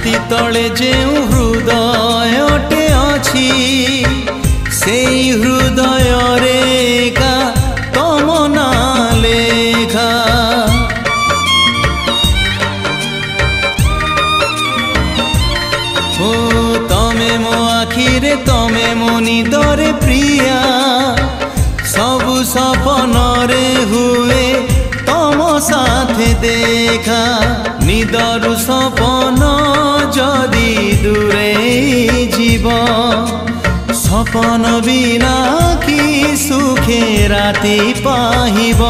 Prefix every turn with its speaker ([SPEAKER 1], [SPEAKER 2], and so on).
[SPEAKER 1] छाती तले जेउ हृदयटे अछि सेई हृदय रेखा तम ना लेखा। ओ तमे मो आखिरे तमे मो निदरे प्रिया सबु सपन रे हुए तम साथे देखा। निदरु सपन जदि दूरे जीव सपन बिना कि सुखे राति पाहिब।